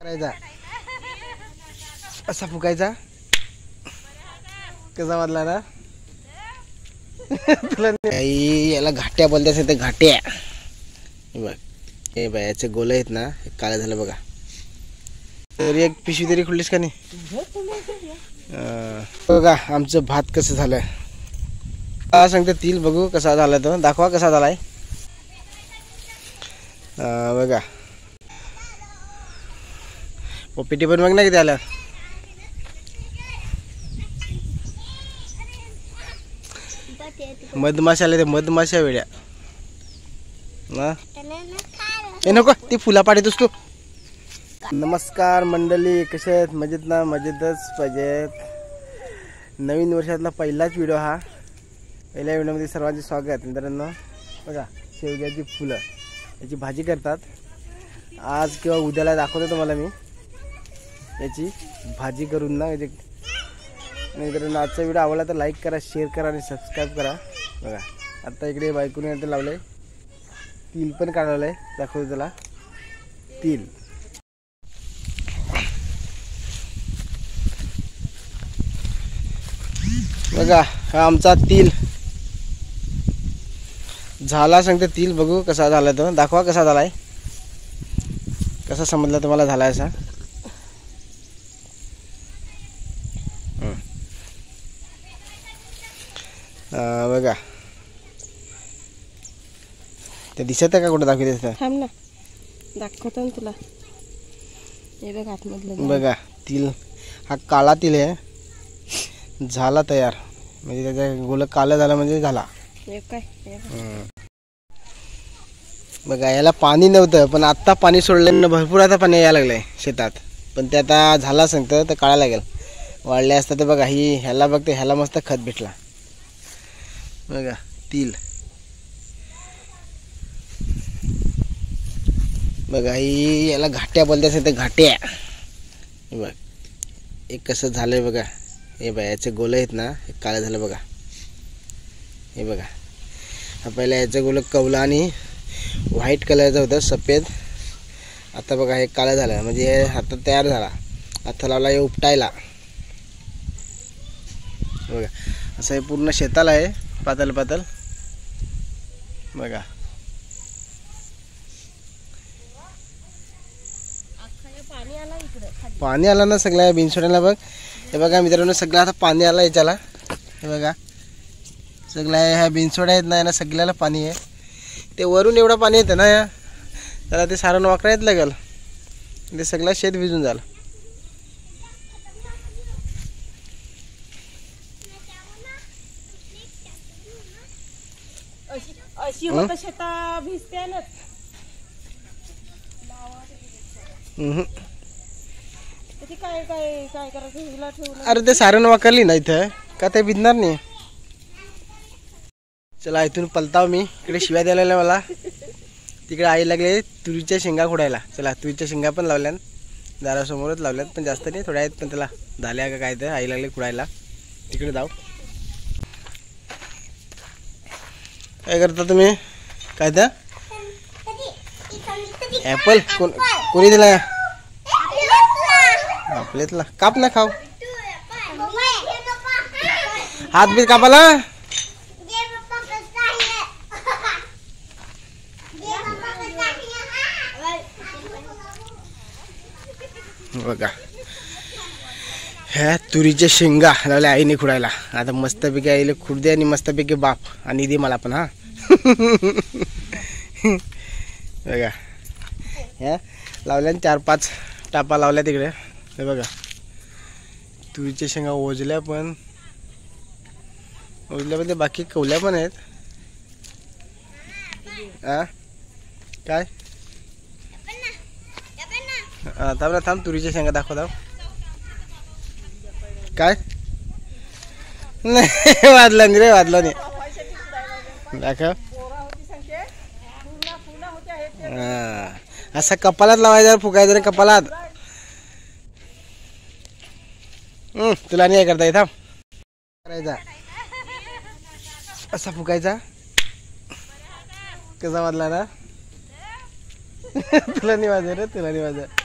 करायचा असा फुकायचा कसा वाजला ना तुला याला घाट्या बोलतात ते घाट्या बघ हे बायाचे गोल आहेत ना काळे झालं बघा तरी एक पिशवी तरी खुललीस का नाही बघा आमचं भात कसं झालंय सांगते तिल बघू कसा झाला तो दाखवा कसा झालाय बघा पिटी पण बघ ना किती आल्या मधमाशा आल्या ते मधमाशा वेड्या ना हे नको ती फुला पाडीतोस तू नमस्कार मंडळी कसे आहेत मजेत ना मजेतच पाहिजेत नवीन वर्षातला पहिलाच व्हिडिओ हा पहिल्या व्हिडिओमध्ये सर्वांचे स्वागत मित्रांनो बघा शेवग्याची फुलं याची भाजी करतात आज किंवा उद्याला दाखवतो तुम्हाला मी याची भाजी करून ना मित्रांनो आजचा व्हिडिओ आवडला तर लाईक करा शेअर करा आणि सबस्क्राईब करा बघा आता इकडे बायकोने नंतर लावलंय तिल पण काढवलंय दाखवतो त्याला तिल बघा हा आमचा तिल झाला सांगते तिल बघू कसा झाला तो दाखवा कसा झालाय कसा समजला तुम्हाला झालाय असा बघा ते दिसत आहे का कुठं दाखवते थांब ना दाखवतो ना तुला हे बघ आतमधलं बघा तिल हा काळा तिल आहे झाला तयार म्हणजे त्याचा गोल काळा झाला म्हणजे झाला बघा याला पाणी नव्हतं पण आता पाणी सोडल्यानं भरपूर आता पाणी यायला लागलंय शेतात पण ते आता झाला सांगतं तर काळा लागेल वाढले असतं तर बघा ही ह्याला बघते ह्याला मस्त खत भेटला बघा तिल बघा ही याला घाट्या बोलतात ते घाट्या बघ एक कसं झालंय बघा हे बायाचे गोल आहेत ना हे काळं झालं बघा हे बघा हा पहिला याचं गोल कवला आणि व्हाईट कलरचं होतं सफेद आता बघा हे काळं झालं म्हणजे हे हातात तयार झाला हात लावला हे उपटायला बघा असं हे पूर्ण शेताला आहे पातळ पातळ बघा पाणी आला ना सगळ्या बिनसोड्याला बघ हे बघा मित्रांनो सगळं आता पाणी आलं याच्याला हे बघा सगळ्या ह्या बिनसोड्या आहेत ना यांना सगळ्याला पाणी आहे ते वरून एवढं पाणी येतं ना त्याला ते सारं वाकरा येत लागेल ते सगळं शेत भिजून झालं अशी होत शेता भिजते ना काय काय काय करायचं अरे ते सारण वाकरली ना इथं का ते भिजणार नाही चला इथून पलताव मी इकडे शिव्या द्यायला मला तिकडे आई लागले तुरीच्या शेंगा खोडायला चला तुरीच्या शेंगा पण लावल्यान दारासमोरच लावल्यात पण जास्त नाही थोड्या आहेत पण त्याला झाल्या का काय तर आई लागले खुडायला तिकडे जाऊ काय करता तुम्ही काय तर ॲपल कोणी दिला आपल्यातला काप ना खाऊ हात बीत कापाला बघा ह्या तुरीच्या शेंगा लावल्या आईने खुडायला आता मस्तपैकी आईले खुड दे आणि मस्तपैकी बाप आणि दे मला पण हा बघा ह्या लावल्या 4-5 टापा लावल्या तिकडे हे बघा तुरीच्या शेंगा ओजल्या पण ते बाकी कवल्या पण आहेत हा काय थांब ना थांब तुरीच्या शेंगा दाखव काय नाही वाजला नाही रे वाजला नाही दाखव असं कपालात लावायचं फुकायचं रे कपालात तुला नाही करता येत करायचा असा फुकायचा कसा वाजला ना तुला नाही वाजत रे तुला नाही वाजत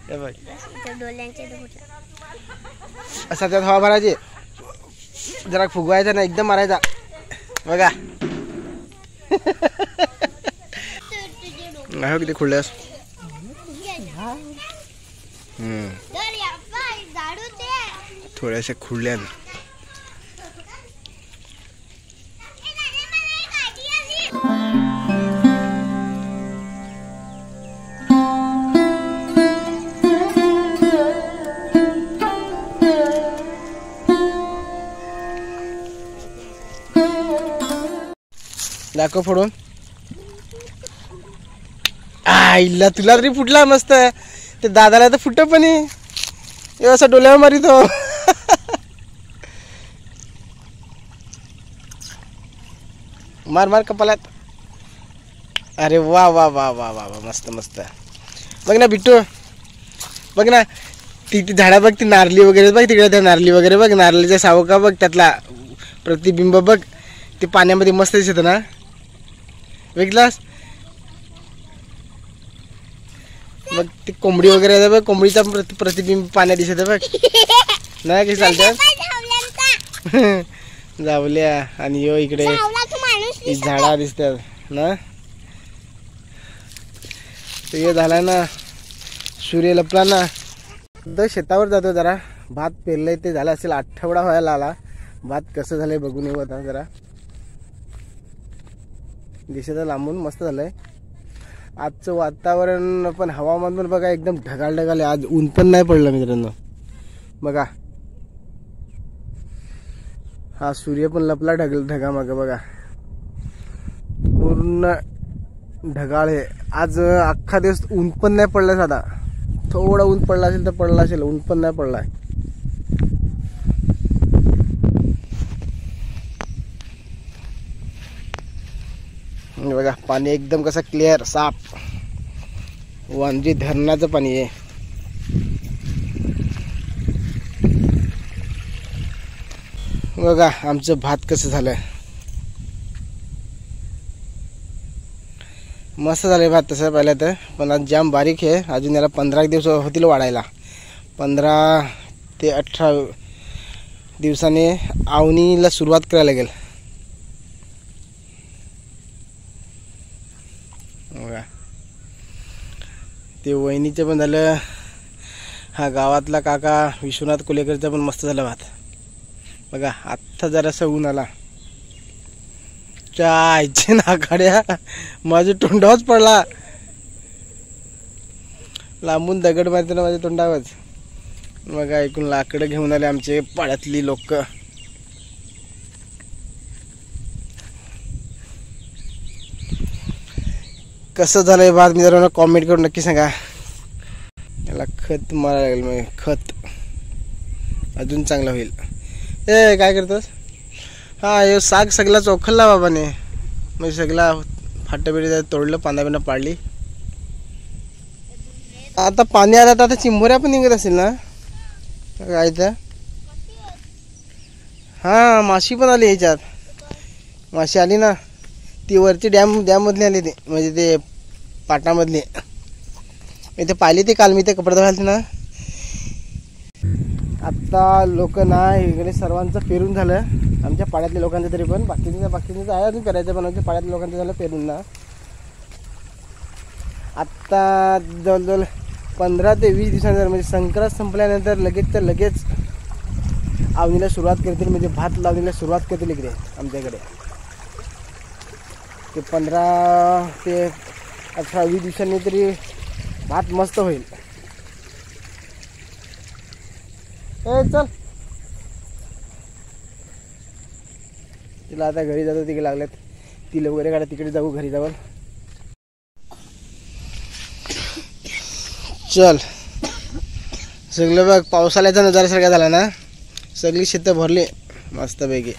हे बघ डोल्यांचे फुटला. असा त्यात हवा भरायची, जरा फुगवायचा ना एकदम मारायचा बघा. नाही किती खुळल्यास. थोड्याशा खुळल्या दाखव फोडून. आईला तुला तरी फुटला मस्त. ते दादाला तर फुट पण असं डोल्यावर मारितो. मार मार कपालात. अरे वा वा वा वा वा वा मस्त मस्त. बघ ना बिट्टू, बघ ना ती झाडा बघ, ती नारली वगैरे बघ तिकडे, त्या नारली वगैरे बघ, नारळीच्या सावका बघ, त्यातला प्रतिबिंब बघ, ते पाण्यामध्ये मस्त दिसत ना. बघितलास बघ, ती कोंबडी वगैरे आहे बघ, कोंबडीचा प्रतिबिंब पाण्यात दिसत बघ. नाही कशी चालतात जावल्या. आणि यो इकडे झाडा दिसतात ना. ते झाला ना, सूर्य लपला ना. शेतावर जातो जरा, भात पेरलंय ते झालं असेल, आठवडा व्हायला आला. भात कसं झालंय बघून येऊ आता जरा. दिशेचं लांबून मस्त झालंय. आजचं वातावरण पण, हवामान पण बघा एकदम ढगाळ ढगाळ आहे. आज ऊन पण नाही पडलं मित्रांनो बघा. हा सूर्य पण लपला ढगामागे बघा, पूर्ण ढगाळ आहे. आज अख्खा दिवस ऊन पण नाही पडलं. साधा थोडा ऊन पडला असेल तर पडला असेल, ऊन पण नाही पडलाय. बघा पाणी एकदम कसं क्लिअर साफ, वांद्री धरणाचं पाणी आहे. बघा आमचं भात कसं झालंय, मस्त झालंय भात तसं पाहिलं तर. पण आज जाम बारीक आहे. अजून याला 15 दिवस होतील वाढायला. 15 ते 18 दिवसाने आवणीला सुरुवात करायला लागेल. बघा ते वहिनीचं पण झालं. हा गावातला काका विश्वनाथ कोलेकरचा पण मस्त झाला भात बघा. आत्ता जरासा ऊन आला, चायचे नाकाड्या माझ्या तोंडावरच पडला. लांबून दगड मारताना माझ्या तोंडावरच. बघा ऐकून लाकडं घेऊन आले आमचे पाड्यातली लोक. कसं झालंय भात मित्रांनो कॉमेंट करून नक्की सांगा. याला खत मारायला लागेल, मग खत अजून चांगलं होईल. ए काय करतोस? हा हे साग सगळा चोखलला बाबाने, म्हणजे सगळा फाटबिडी तोडलं, पाना पाडली. आता पाणी आलं तर आता चिंबोऱ्या पण निघत असेल ना काय तर. हा माशी पण आली ह्याच्यात. माशी आली ना, ती वरची डॅम मधली आली ती, म्हणजे ते पाटामधली. इथे पाहिली ती काल मी ते कपडे घालते ना. आत्ता लोक ना इकडे सर्वांचं पेरून झालं, आमच्या पाड्यातल्या लोकांचं तरी पण. बाकीचं आहे अजून करायचं, पण आमच्या पाड्यातल्या लोकांचं झालं पेरून ना. आत्ता जवळजवळ 15 ते 20 दिवसानंतर, म्हणजे संक्रांत संपल्यानंतर लगेच आवणीला सुरुवात करतील, म्हणजे भात लावणीला सुरुवात करतील इकडे आमच्याकडे. ते 15 ते 18-20 दिवसांनी तरी भात मस्त होईल. चल तिला आता घरी जातो, तिकडे लागल्यात तिला वगैरे काढा, तिकडे जाऊ घरी जाऊ. चल सगळं बघ पावसाळ्याचा नजारा सारखा झाला ना. सगळी शेतं भरली मस्तपैकी.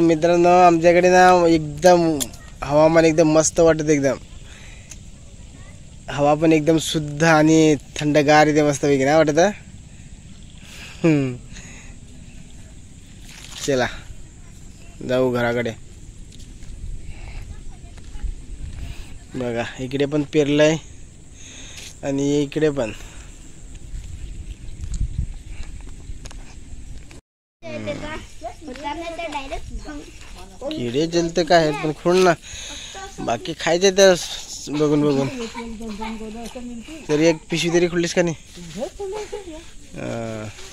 मित्रांनो आमच्याकडे ना एकदम हवामान एकदम मस्त वाटत, एकदम हवा पण एकदम शुद्ध आणि थंडगार इथे मस्तपैकी नाही वाटत. चला जाऊ घराकडे. बघा इकडे पण पेरलंय आणि इकडे पण किडे जलते काय आहेत पण खोड ना, बाकी खायचे तर बघून बघून. तरी एक पिशवी तरी खुललीस का नाही?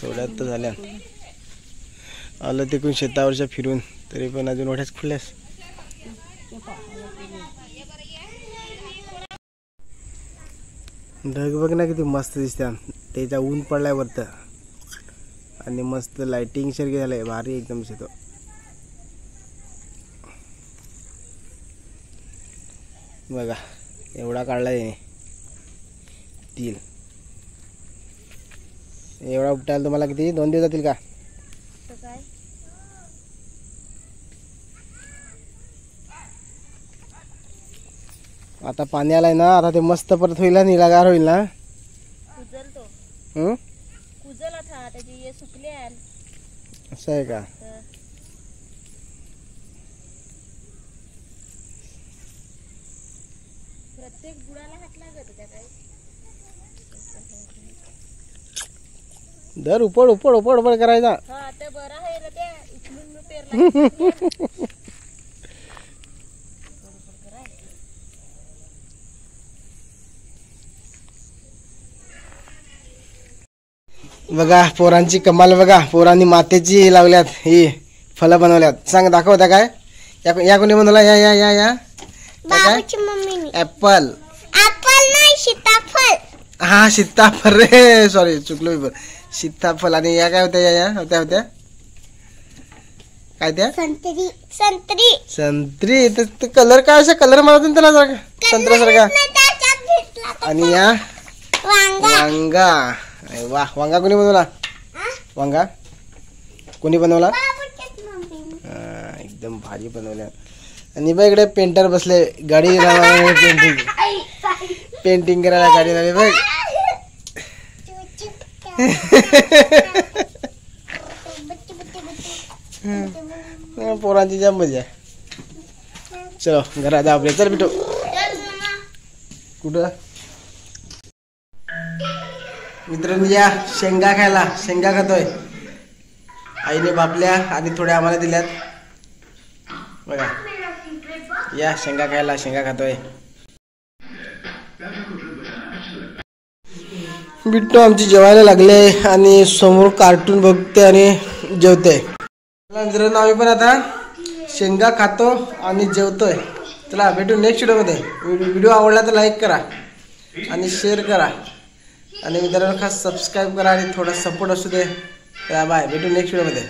थोड्यात तर झाल्या. आलं तिकडून शेतावरच्या फिरून, तरी पण अजून मोठ्याच खुलल्यास. ढग बघ ना किती मस्त दिसते. त्याचा ऊन पडलाय वरत आणि मस्त लाइटिंग सारखे झालंय, भारी एकदम शेतो. बघा एवढा काढलाय तीन. एवढा उपटायला तुम्हाला किती 2 दिवस जातील का? आता पाणी आलाय ना, आता ते मस्त परत होईल ना, निरागार होईल ना. असं आहे का? प्रत्येक बुडाला हात लागत होत्या काय? दर उपड उपड उपड उपड करायचा. हा ते बरं आहे रे, ते उचलून पेरला. बघा पोरांची कमाल बघा. पोरांनी मातेची लावल्यात, ही फळं बनवल्यात. सांग दाखवता काय? या कोणी बनवला? या या या या बाबूची मम्मीने. ऍपल. ऍपल नाही, सीताफळ. हा सीताफळ रे, सॉरी चुकलो मी. सीताफळ. आणि या काय होत्या? या होत्या होत्या काय त्या? संत्री. संत्री. संत्री. तर कलर काय असा कलर मारत ना त्याला संत्र्यासारखा. आणि या वांगा. वा, वांगा कोणी बनवला? वांगा कोणी बनवला? एकदम भारी बनवल्या. आणि बघ इकडे पेंटर बसले, गाडी पेंटिंग करायला गाडी लावली बघ. पोरांची जाम मजा. चलो घरात जा आपल्या. चल बिटू. कुठं मित्रांनो या शेंगा खायला. शेंगा खातोय. आईने बापल्या आणि थोड्या आम्हाला दिल्यात. बघा या शेंगा खायला. शेंगा खातोय. बिट्टू आमची जेवायला लागले आणि समोर कार्टून बघते आणि जेवते. मित्रांनो आम्ही पण आता शेंगा खातो आणि जेवतोय. चला भेटू नेक्स्ट व्हिडिओमध्ये. व्हिडिओ आवडला तर लाईक करा आणि शेअर करा आणि मित्रांनो खास सबस्क्राईब करा आणि थोडा सपोर्ट असू दे. बाय, भेटू नेक्स्ट व्हिडिओमध्ये.